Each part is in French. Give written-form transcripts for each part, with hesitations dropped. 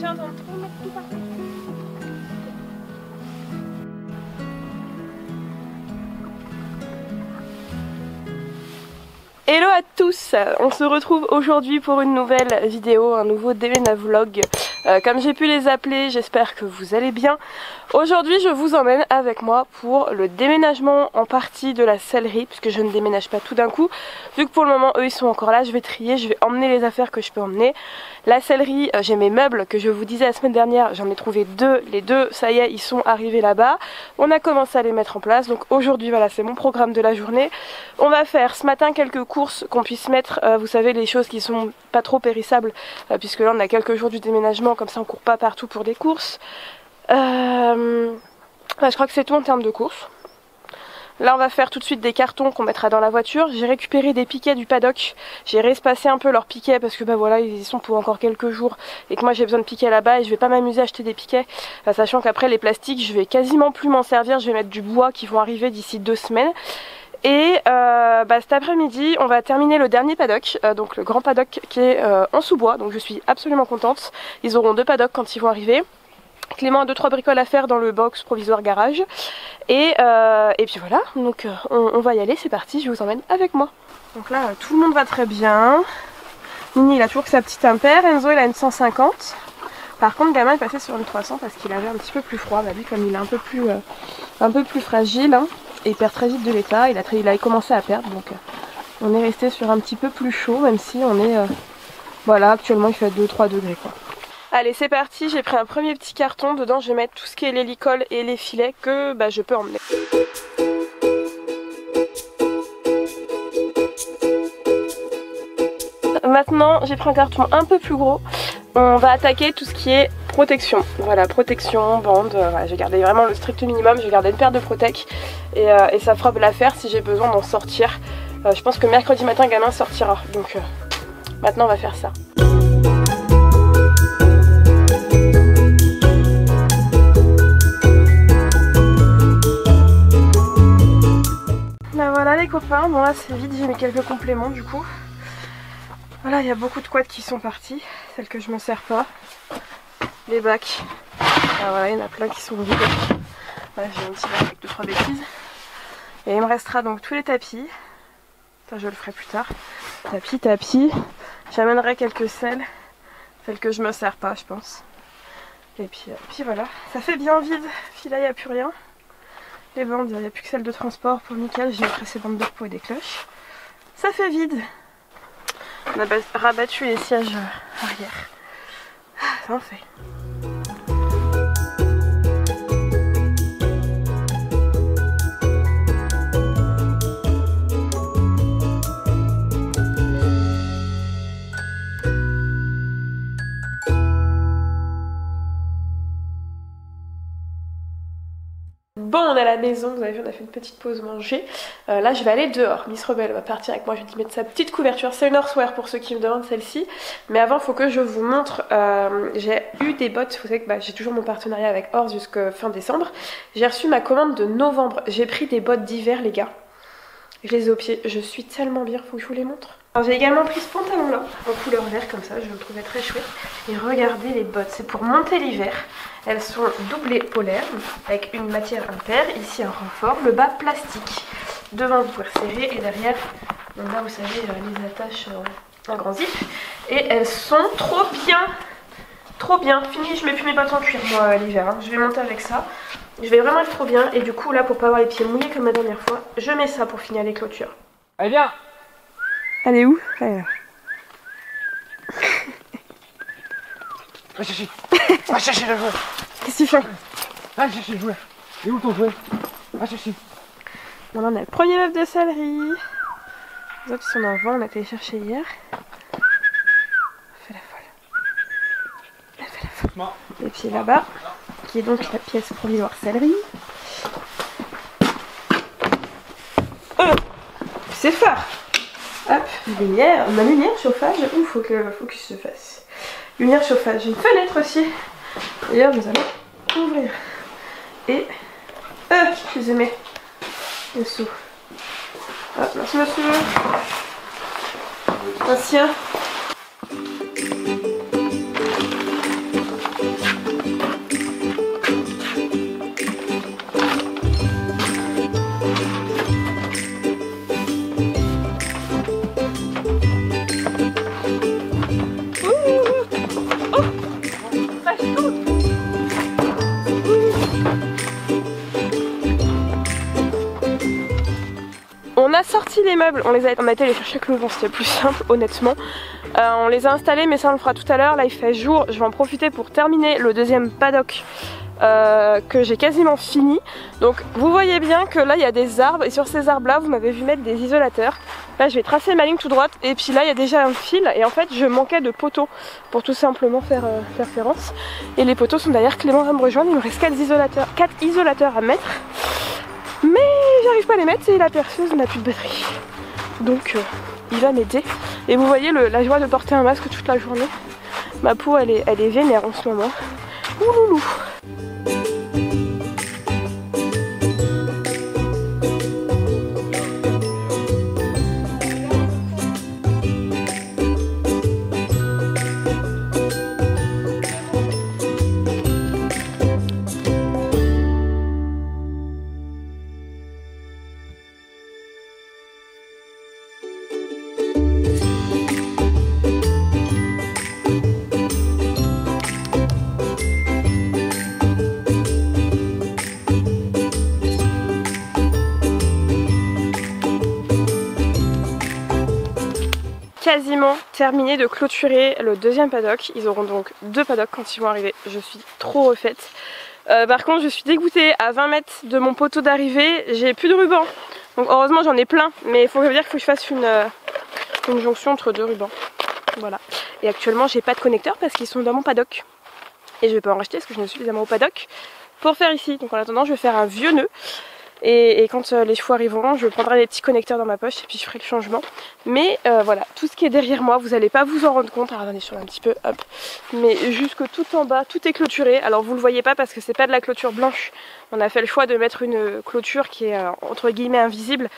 J'entends trop mettre tout partout. Hello à tous, on se retrouve aujourd'hui pour une nouvelle vidéo, un nouveau déménavlog. Comme j'ai pu les appeler, j'espère que vous allez bien. Aujourd'hui je vous emmène avec moi pour le déménagement en partie de la sellerie, puisque je ne déménage pas tout d'un coup. Vu que pour le moment eux ils sont encore là, je vais trier, je vais emmener les affaires que je peux emmener. La sellerie, j'ai mes meubles que je vous disais la semaine dernière, j'en ai trouvé deux, les deux ça y est ils sont arrivés là-bas. On a commencé à les mettre en place, donc aujourd'hui voilà c'est mon programme de la journée. On va faire ce matin quelques courses qu'on puisse mettre, vous savez les choses qui sont pas trop périssables, puisque là on a quelques jours du déménagement, comme ça on court pas partout pour des courses. Je crois que c'est tout en termes de courses. Là on va faire tout de suite des cartons qu'on mettra dans la voiture. J'ai récupéré des piquets du paddock. J'ai réespacé un peu leurs piquets parce que bah voilà ils y sont pour encore quelques jours et que moi j'ai besoin de piquets là-bas et je vais pas m'amuser à acheter des piquets, sachant qu'après les plastiques je vais quasiment plus m'en servir. Je vais mettre du bois qui vont arriver d'ici 2 semaines. Et cet après-midi on va terminer le dernier paddock, donc le grand paddock qui est en sous-bois, donc je suis absolument contente. Ils auront 2 paddocks quand ils vont arriver. Clément a 2-3 bricoles à faire dans le box provisoire garage. Et puis voilà, donc on va y aller, c'est parti, je vous emmène avec moi. Donc là tout le monde va très bien. Nini il a toujours que sa petite impaire, Enzo il a une 150. Par contre Gamin est passé sur une 300 parce qu'il avait un petit peu plus froid. Bah, lui comme il est un peu plus fragile, hein, et il perd très vite de l'état, il a commencé à perdre, donc on est resté sur un petit peu plus chaud, même si on est voilà, actuellement il fait 2-3 degrés quoi. Allez c'est parti, j'ai pris un premier petit carton, dedans je vais mettre tout ce qui est l'hélicole et les filets que je peux emmener. Maintenant j'ai pris un carton un peu plus gros, on va attaquer tout ce qui est protection. Voilà, protection, bande, voilà, j'ai gardé vraiment le strict minimum, j'ai gardé une paire de protec et ça fera l'affaire si j'ai besoin d'en sortir. Je pense que mercredi matin Gamin sortira, donc maintenant on va faire ça. Voilà les copains, bon là c'est vide, j'ai mis quelques compléments du coup. Voilà, il y a beaucoup de quads qui sont partis, celles que je me sers pas. Les bacs, voilà, il y en a plein qui sont vides. Voilà, j'ai un petit bac avec 2-3 bêtises. Et il me restera donc tous les tapis. Ça je le ferai plus tard. Tapis. J'amènerai quelques celles que je me sers pas je pense. Et puis voilà, ça fait bien vide, puis là il n'y a plus rien. Les bandes, il n'y a plus que celles de transport pour nickel, j'ai pris ces bandes de repos et des cloches. Ça fait vide. On a rabattu les sièges arrière. Ça en fait. Bon, on est à la maison, vous avez vu, on a fait une petite pause manger. Là, je vais aller dehors. Miss Rebelle va partir avec moi, je vais lui mettre sa petite couverture. C'est une Horsewear pour ceux qui me demandent celle-ci. Mais avant, il faut que je vous montre. J'ai eu des bottes, vous savez que j'ai toujours mon partenariat avec Horse jusqu'à fin décembre. J'ai reçu ma commande de novembre. J'ai pris des bottes d'hiver, les gars. Je les ai au pied. Je suis tellement bien, faut que je vous les montre. J'ai également pris ce pantalon là, en couleur vert comme ça, je le trouvais très chouette. Et regardez les bottes, c'est pour monter l'hiver. Elles sont doublées polaires, avec une matière impair, ici un renfort, le bas plastique. Devant vous pouvez serrer et derrière, on a vous savez les attaches en grand zip. Et elles sont trop bien. Trop bien, fini, je mets plus mes bottes en cuir moi l'hiver, hein. Je vais monter avec ça. Je vais vraiment être trop bien et du coup là pour pas avoir les pieds mouillés comme la dernière fois, je mets ça pour finir les clôtures. Allez viens. Elle est où? Elle est là. Va chercher. Va chercher le jouet. Qu'est-ce que tu fais? Va chercher le jouet. Et où ton jouet? Va chercher. Bon, là on a le premier œuf de céleri. Les autres sont dans le vent, on a été les chercher hier. Elle fait la folle. Et puis là-bas, qui est donc la pièce provisoire céleri. C'est fort. Hop, lumière, ma lumière, chauffage, il faut que se fasse. Lumière, chauffage, j'ai une fenêtre aussi. D'ailleurs, nous allons ouvrir. Et, excusez-moi, dessous. Hop, merci monsieur. Merci. meubles, on a été les chercher avec le vent, c'était plus simple honnêtement. On les a installés mais ça on le fera tout à l'heure. Là il fait jour, je vais en profiter pour terminer le deuxième paddock que j'ai quasiment fini. Donc vous voyez bien que là il y a des arbres et sur ces arbres là vous m'avez vu mettre des isolateurs. Là je vais tracer ma ligne tout droite et puis là il y a déjà un fil et en fait je manquais de poteaux pour tout simplement faire référence. Et les poteaux sont derrière, Clément va me rejoindre, il me reste 4 isolateurs à mettre. Mais j'arrive pas à les mettre et la perceuse n'a plus de batterie. Donc il va m'aider. Et vous voyez la joie de porter un masque toute la journée. Ma peau elle est vénère en ce moment. Ouloulou. Quasiment terminé de clôturer le deuxième paddock. Ils auront donc 2 paddocks quand ils vont arriver. Je suis trop refaite. Par contre je suis dégoûtée, à 20 mètres de mon poteau d'arrivée j'ai plus de ruban. Donc heureusement j'en ai plein, mais il faut dire qu'il faut que je fasse une jonction entre 2 rubans. Voilà. Et actuellement j'ai pas de connecteur parce qu'ils sont dans mon paddock. Et je vais pas en racheter parce que je ne suis suffisamment au paddock pour faire ici. Donc en attendant je vais faire un vieux nœud. Et quand les chevaux arriveront, je prendrai les petits connecteurs dans ma poche et puis je ferai le changement. Mais voilà, tout ce qui est derrière moi, vous n'allez pas vous en rendre compte. Alors attendez, je tourne un petit peu, hop. Mais jusque tout en bas, tout est clôturé. Alors vous le voyez pas parce que c'est pas de la clôture blanche. On a fait le choix de mettre une clôture qui est entre guillemets invisible.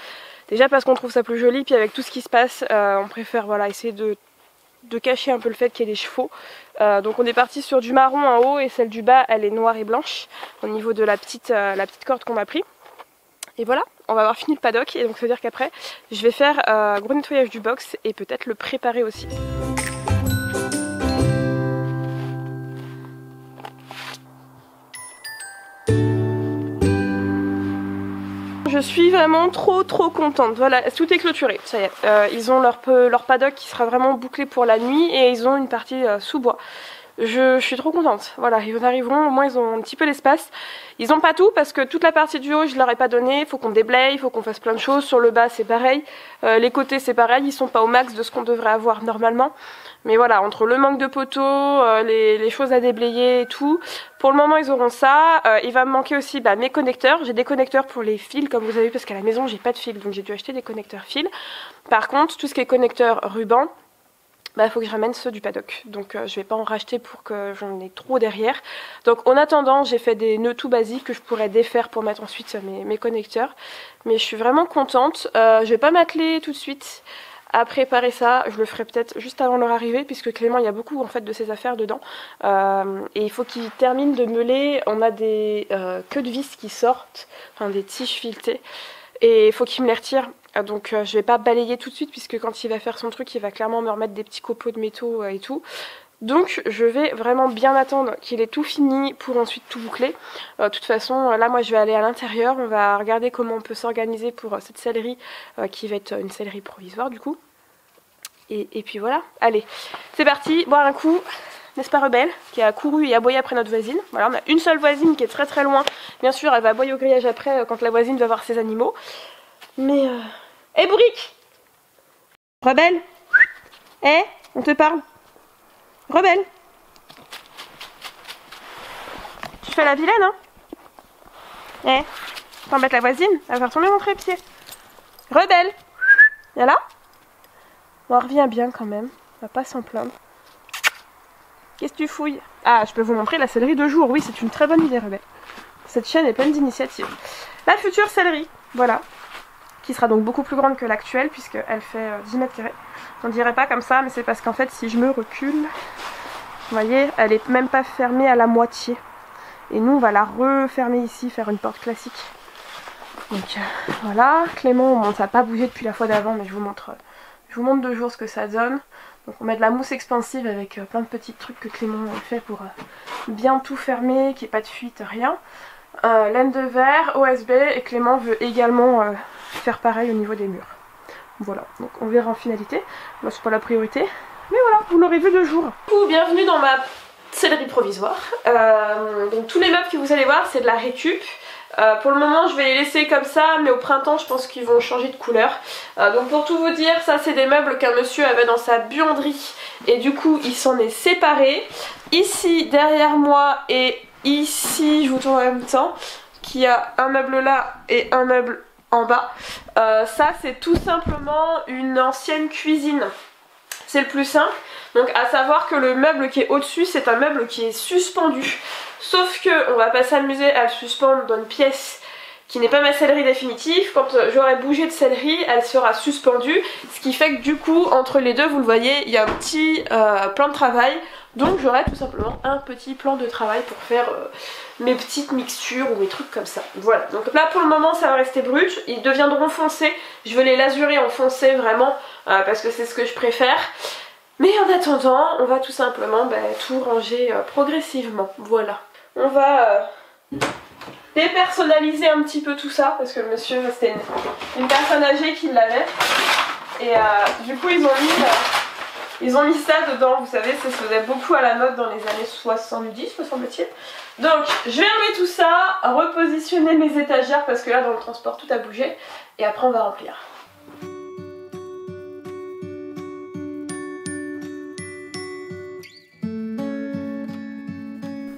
Déjà parce qu'on trouve ça plus joli, puis avec tout ce qui se passe, on préfère voilà, essayer de cacher un peu le fait qu'il y ait des chevaux. Donc on est parti sur du marron en haut et celle du bas elle est noire et blanche au niveau de la petite corde qu'on m'a pris. Et voilà, on va avoir fini le paddock et donc ça veut dire qu'après je vais faire un gros nettoyage du box et peut-être le préparer aussi. Je suis vraiment trop contente. Voilà, tout est clôturé, ça y est. Ils ont leur paddock qui sera vraiment bouclé pour la nuit et ils ont une partie sous bois. Je suis trop contente. Voilà, ils arriveront, au moins ils ont un petit peu l'espace. Ils n'ont pas tout parce que toute la partie du haut je leur ai pas donné. Il faut qu'on déblaye, il faut qu'on fasse plein de choses. Sur le bas c'est pareil. Les côtés c'est pareil, ils sont pas au max de ce qu'on devrait avoir normalement. Mais voilà, entre le manque de poteaux, les choses à déblayer et tout, pour le moment ils auront ça. Il va me manquer aussi mes connecteurs. J'ai des connecteurs pour les fils comme vous avez vu parce qu'à la maison j'ai pas de fils donc j'ai dû acheter des connecteurs fils. Par contre tout ce qui est connecteur ruban, faut que je ramène ceux du paddock. Donc je vais pas en racheter pour que j'en ai trop derrière. Donc en attendant j'ai fait des nœuds tout basiques que je pourrais défaire pour mettre ensuite mes connecteurs. Mais je suis vraiment contente. Je vais pas m'atteler tout de suite à préparer ça. Je le ferai peut-être juste avant leur arrivée puisque Clément il y a beaucoup en fait de ses affaires dedans. Et il faut qu'il termine de meuler. On a des queues de vis qui sortent, enfin des tiges filetées. Et il faut qu'il me les retire. Donc je vais pas balayer tout de suite puisque quand il va faire son truc il va clairement me remettre des petits copeaux de métaux et tout. Donc je vais vraiment bien attendre qu'il ait tout fini pour ensuite tout boucler. De toute façon là moi je vais aller à l'intérieur, on va regarder comment on peut s'organiser pour cette sellerie qui va être une sellerie provisoire du coup. Et puis voilà, allez c'est parti, boire un coup. N'est-ce pas Rebelle, qui a couru et aboyé après notre voisine. Voilà, on a une seule voisine qui est très loin. Bien sûr elle va aboyer au grillage après quand la voisine va voir ses animaux. Mais hé Bourrique, Rebelle, on te parle. Rebelle, tu fais la vilaine hein. T'embêtes la voisine, elle va faire tomber mon trépied. Rebelle, viens là. Bon, on revient bien quand même, on va pas s'en plaindre. Qu'est-ce que tu fouilles? Ah, je peux vous montrer la sellerie de jour, oui c'est une très bonne idée Rebelle. Cette chaîne est pleine d'initiatives. La future sellerie, voilà. Qui sera donc beaucoup plus grande que l'actuelle puisqu'elle fait 10 mètres carrés. On dirait pas comme ça mais c'est parce qu'en fait si je me recule, vous voyez elle est même pas fermée à la moitié. Et nous on va la refermer ici, faire une porte classique. Donc voilà, Clément ça n'a pas bougé depuis la fois d'avant mais je vous montre de jour ce que ça donne. Donc on met de la mousse expansive avec plein de petits trucs que Clément fait pour bien tout fermer, qu'il n'y ait pas de fuite, rien. Laine de verre, OSB et Clément veut également faire pareil au niveau des murs. Voilà, donc on verra en finalité. Moi c'est pas la priorité. Mais voilà, vous l'aurez vu de jour. Bienvenue dans ma sellerie provisoire. Donc tous les meubles que vous allez voir c'est de la récup. Pour le moment je vais les laisser comme ça, mais au printemps je pense qu'ils vont changer de couleur. Donc pour tout vous dire, ça c'est des meubles qu'un monsieur avait dans sa buanderie et du coup il s'en est séparé. Ici derrière moi et ici, je vous tourne en même temps, qu'il y a un meuble là et un meuble en bas. Ça c'est tout simplement une ancienne cuisine. C'est le plus simple. Donc à savoir que le meuble qui est au-dessus c'est un meuble qui est suspendu. Sauf que on va pas s'amuser à le suspendre dans une pièce qui n'est pas ma sellerie définitive. Quand j'aurai bougé de sellerie, elle sera suspendue. Ce qui fait que du coup entre les deux, vous le voyez, il y a un petit plan de travail. Donc j'aurai tout simplement un petit plan de travail pour faire mes petites mixtures ou mes trucs comme ça. Voilà, donc là pour le moment ça va rester brut. Ils deviendront foncés, je vais les lasurer en foncé vraiment parce que c'est ce que je préfère. Mais en attendant, on va tout simplement tout ranger progressivement, voilà. On va dépersonnaliser un petit peu tout ça parce que le monsieur, c'était une personne âgée qui l'avait. Et du coup ils ont mis ça dedans, vous savez, ça se faisait beaucoup à la mode dans les années 70, me semble-t-il. Donc, je vais enlever tout ça, repositionner mes étagères parce que là, dans le transport, tout a bougé. Et après, on va remplir.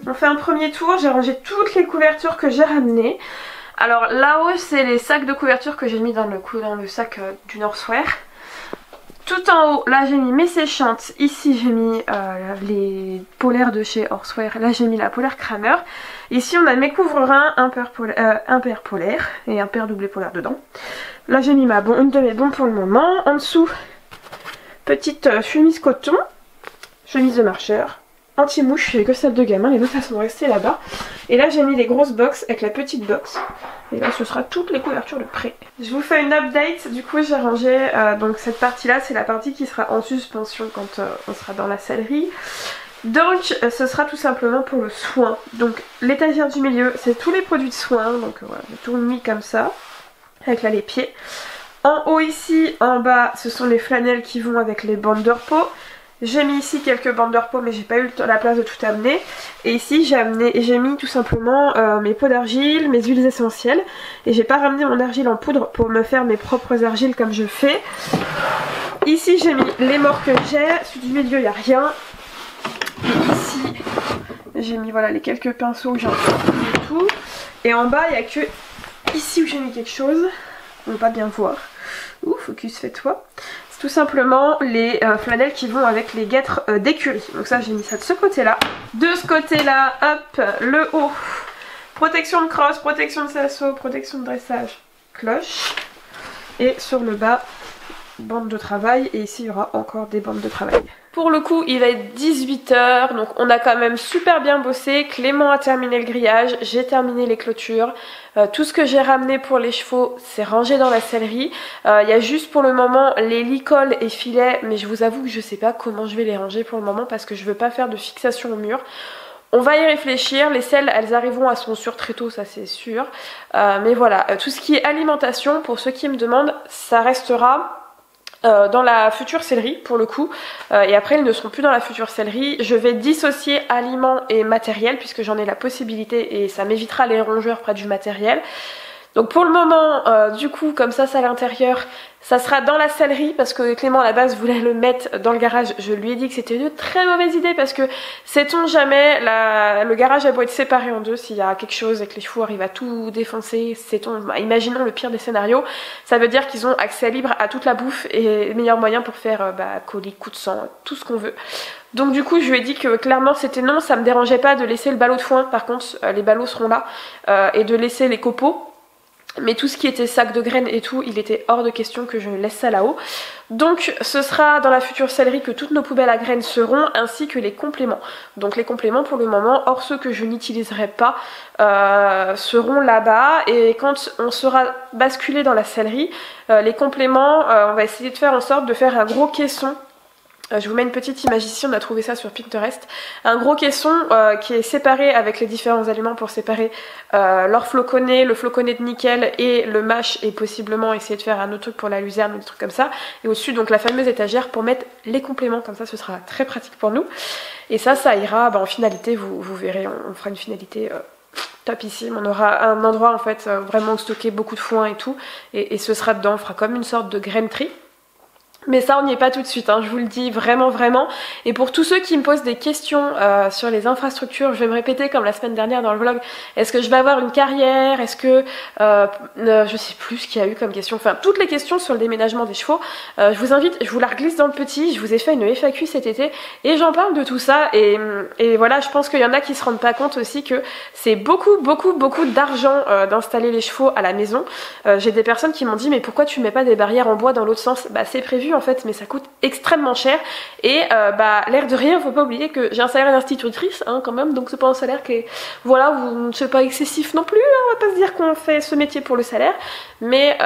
On fait un premier tour, j'ai rangé toutes les couvertures que j'ai ramenées. Alors là-haut, c'est les sacs de couverture que j'ai mis dans le sac du Northwear. Tout en haut, là j'ai mis mes séchantes, ici j'ai mis les polaires de chez Horseware, là j'ai mis la polaire Kramer. Ici on a mes couvre-reins, un paire polaire et un paire doublé polaire dedans. Là j'ai mis une de mes bombes pour le moment. En dessous, petite chemise coton, chemise de marcheur, anti-mouche, j'ai que celle de gamin, les autres elles sont restées là-bas. Et là j'ai mis les grosses box avec la petite box. Et là ce sera toutes les couvertures de prêt. Je vous fais une update, du coup j'ai rangé, donc cette partie là c'est la partie qui sera en suspension quand on sera dans la sellerie. Donc ce sera tout simplement pour le soin. Donc l'étagère du milieu c'est tous les produits de soin, donc voilà, j'ai tout mis comme ça, avec là les pieds. En haut ici, en bas ce sont les flanelles qui vont avec les bandes de repos. J'ai mis ici quelques bandes de repos mais j'ai pas eu la place de tout amener. Et ici j'ai mis tout simplement mes pots d'argile, mes huiles essentielles. Et j'ai pas ramené mon argile en poudre pour me faire mes propres argiles comme je fais. Ici j'ai mis les morts que j'ai, celui du milieu il n'y a rien. Et ici j'ai mis voilà les quelques pinceaux que j'ai et tout. Et en bas il n'y a que ici où j'ai mis quelque chose. On ne peut pas bien voir. Ouh, focus fais-toi. Tout simplement les flanelles qui vont avec les guêtres d'écurie. Donc ça j'ai mis ça de ce côté là. De ce côté là, hop, le haut, protection de crosse, protection de sasso, protection de dressage, cloche. Et sur le bas, bande de travail. Et ici il y aura encore des bandes de travail. Pour le coup il va être 18 h, donc on a quand même super bien bossé. Clément a terminé le grillage, j'ai terminé les clôtures. Tout ce que j'ai ramené pour les chevaux c'est rangé dans la sellerie. Il y a juste pour le moment les licoles et filets, mais je vous avoue que je sais pas comment je vais les ranger pour le moment parce que je veux pas faire de fixation au mur. On va y réfléchir, les selles elles arriveront à son sur très tôt, ça c'est sûr. Mais voilà, tout ce qui est alimentation, pour ceux qui me demandent, ça restera dans la future sellerie pour le coup, et après ils ne seront plus dans la future sellerie. Je vais dissocier aliments et matériel puisque j'en ai la possibilité et ça m'évitera les rongeurs près du matériel. Donc pour le moment, du coup, comme ça c'est à l'intérieur, ça sera dans la sellerie parce que Clément à la base voulait le mettre dans le garage. Je lui ai dit que c'était une très mauvaise idée parce que sait-on jamais, le garage a beau être séparé en deux, s'il y a quelque chose et que les chevaux arrivent à tout défoncer, sait-on, imaginons le pire des scénarios, ça veut dire qu'ils ont accès libre à toute la bouffe et le meilleur moyen pour faire colis, coups de sang, tout ce qu'on veut. Donc du coup je lui ai dit que clairement c'était non, ça me dérangeait pas de laisser le ballot de foin, par contre les ballots seront là, et de laisser les copeaux. Mais tout ce qui était sac de graines et tout, il était hors de question que je laisse ça là-haut. Donc ce sera dans la future sellerie que toutes nos poubelles à graines seront, ainsi que les compléments. Donc les compléments pour le moment, hors ceux que je n'utiliserai pas, seront là-bas. Et quand on sera basculé dans la sellerie, les compléments, on va essayer de faire en sorte de faire un gros caisson Je vous mets une petite image ici, on a trouvé ça sur Pinterest. Un gros caisson qui est séparé avec les différents aliments pour séparer l'or floconné, le floconné de nickel et le mâche, et possiblement essayer de faire un autre truc pour la luzerne ou des trucs comme ça. Et au-dessus donc la fameuse étagère pour mettre les compléments, comme ça ce sera très pratique pour nous. Et ça ira en finalité, vous verrez, on fera une finalité topissime. On aura un endroit en fait vraiment stocker beaucoup de foin et tout. Et ce sera dedans, on fera comme une sorte de grainerie. Mais ça on n'y est pas tout de suite, hein, je vous le dis vraiment. Et pour tous ceux qui me posent des questions sur les infrastructures, je vais me répéter comme la semaine dernière dans le vlog. Est-ce que je vais avoir une carrière? Est-ce que je sais plus ce qu'il y a eu comme question. Enfin toutes les questions sur le déménagement des chevaux. Je vous invite, je vous la glisse dans le petit. Je vous ai fait une FAQ cet été et j'en parle de tout ça. Et voilà, je pense qu'il y en a qui se rendent pas compte aussi que c'est beaucoup d'argent d'installer les chevaux à la maison. J'ai des personnes qui m'ont dit mais pourquoi tu mets pas des barrières en bois dans l'autre sens? Bah c'est prévu en fait, mais ça coûte extrêmement cher. Et l'air de rien, faut pas oublier que j'ai un salaire d'institutrice hein, quand même, donc c'est pas un salaire qui est, voilà, c'est pas excessif non plus, hein, on va pas se dire qu'on fait ce métier pour le salaire, mais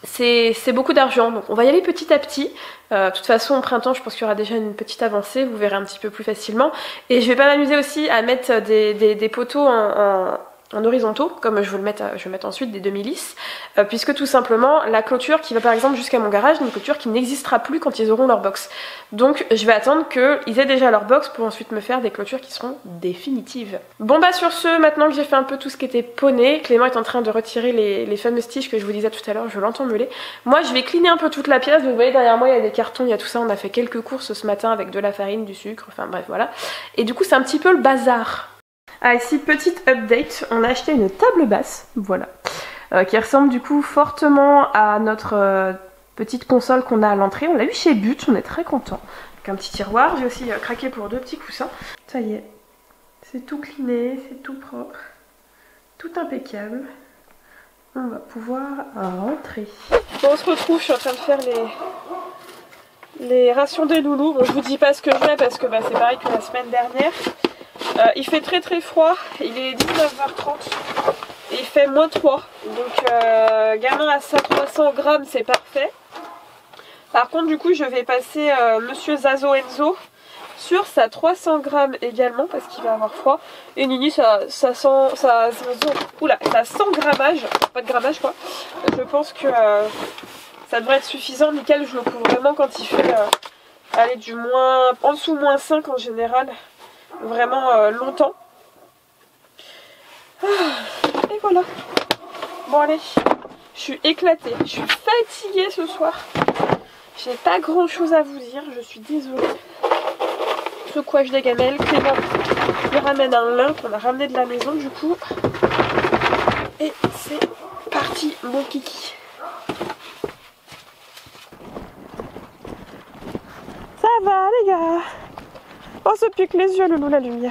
c'est beaucoup d'argent, donc on va y aller petit à petit. De toute façon au printemps je pense qu'il y aura déjà une petite avancée, vous verrez un petit peu plus facilement. Et je vais pas m'amuser aussi à mettre des poteaux en horizontaux, comme je vais mettre ensuite des demi-lisses, puisque tout simplement la clôture qui va par exemple jusqu'à mon garage, une clôture qui n'existera plus quand ils auront leur box. Donc je vais attendre qu'ils aient déjà leur box pour ensuite me faire des clôtures qui seront définitives. Bon bah sur ce, maintenant que j'ai fait un peu tout ce qui était poney, Clément est en train de retirer les fameuses tiges que je vous disais tout à l'heure, je l'entends meuler. Moi je vais cleaner un peu toute la pièce, vous voyez derrière moi il y a des cartons, il y a tout ça, on a fait quelques courses ce matin avec de la farine, du sucre, enfin bref voilà. Et du coup c'est un petit peu le bazar. Ah ici petite update, on a acheté une table basse, voilà, qui ressemble du coup fortement à notre petite console qu'on a à l'entrée. On l'a eu chez But, on est très content. Avec un petit tiroir, j'ai aussi craqué pour 2 petits coussins. Ça y est, c'est tout cleané, c'est tout propre, tout impeccable. On va pouvoir rentrer. Bon, on se retrouve, je suis en train de faire les rations des loulous. Bon je vous dis pas ce que je mets parce que c'est pareil que la semaine dernière. Il fait très froid, il est 19h30 et il fait -3, donc gamin à sa 300 grammes c'est parfait. Par contre du coup je vais passer Monsieur Zazo Enzo sur sa 300 grammes également parce qu'il va avoir froid. Et Nini ça 100 grammage, pas de grammage quoi. Je pense que ça devrait être suffisant, nickel, je le couvre vraiment quand il fait aller du en dessous -5 en général. Vraiment longtemps. Et voilà. Bon allez, je suis éclatée, je suis fatiguée ce soir. J'ai pas grand chose à vous dire, je suis désolée. Secouage des gamelles, Clément me ramène un lin qu'on a ramené de la maison du coup. Et c'est parti mon kiki. Ça va les gars? On se pique les yeux, Loulou, la lumière.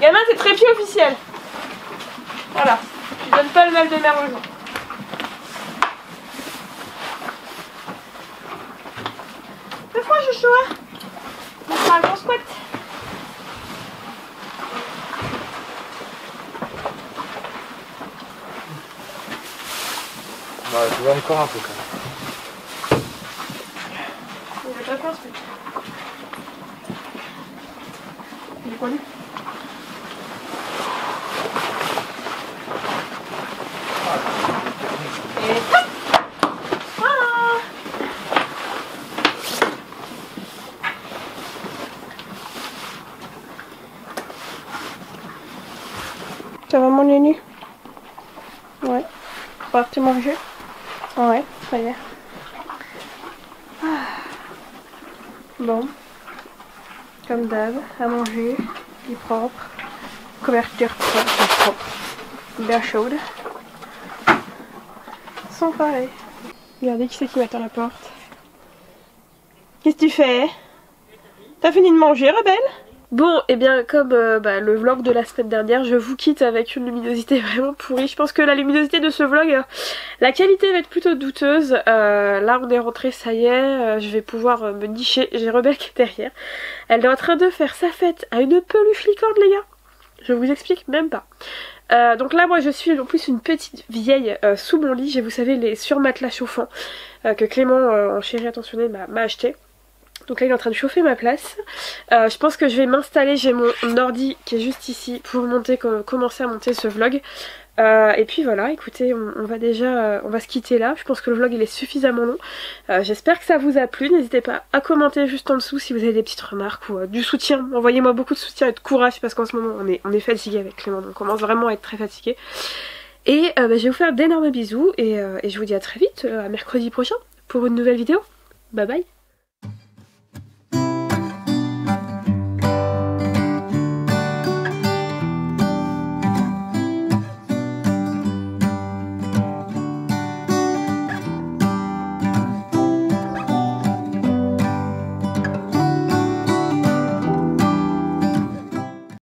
Gamin, t'es trépied officiel. Voilà, tu donnes pas le mal de mer aux gens. C'est froid, chouchou, hein? On fera un gros squat. Bah, tu vois encore un peu quand même. Il est pas fin ce truc. Il est quoi lui? Et hop! Voilà! Ça va mon Léni? Ouais. Faut que tu manges? Ouais, ça y est. Bon, comme d'hab, à manger, du propre, couverture propre, bien chaude. Sans pareil. Regardez qui c'est qui m'attend à la porte. Qu'est-ce que tu fais? T'as fini de manger, rebelle? Bon, et bien comme le vlog de la semaine dernière, je vous quitte avec une luminosité vraiment pourrie. Je pense que la luminosité de ce vlog, la qualité va être plutôt douteuse. Là on est rentré, ça y est, je vais pouvoir me nicher. J'ai Rebelle qui est derrière. Elle est en train de faire sa fête à une peluche licorne les gars. Je vous explique même pas. Donc là moi je suis en plus une petite vieille sous mon lit. J'ai, vous savez, les surmatelas chauffants que Clément en chéri attentionné m'a acheté. Donc là il est en train de chauffer ma place. Je pense que je vais m'installer, j'ai mon ordi qui est juste ici pour commencer à monter ce vlog. Et puis voilà, écoutez, on va se quitter là. Je pense que le vlog il est suffisamment long. J'espère que ça vous a plu. N'hésitez pas à commenter juste en dessous si vous avez des petites remarques ou du soutien. Envoyez-moi beaucoup de soutien et de courage parce qu'en ce moment on est fatigué avec Clément. On commence vraiment à être très fatigué. Et je vais vous faire d'énormes bisous et je vous dis à très vite, à mercredi prochain pour une nouvelle vidéo. Bye bye.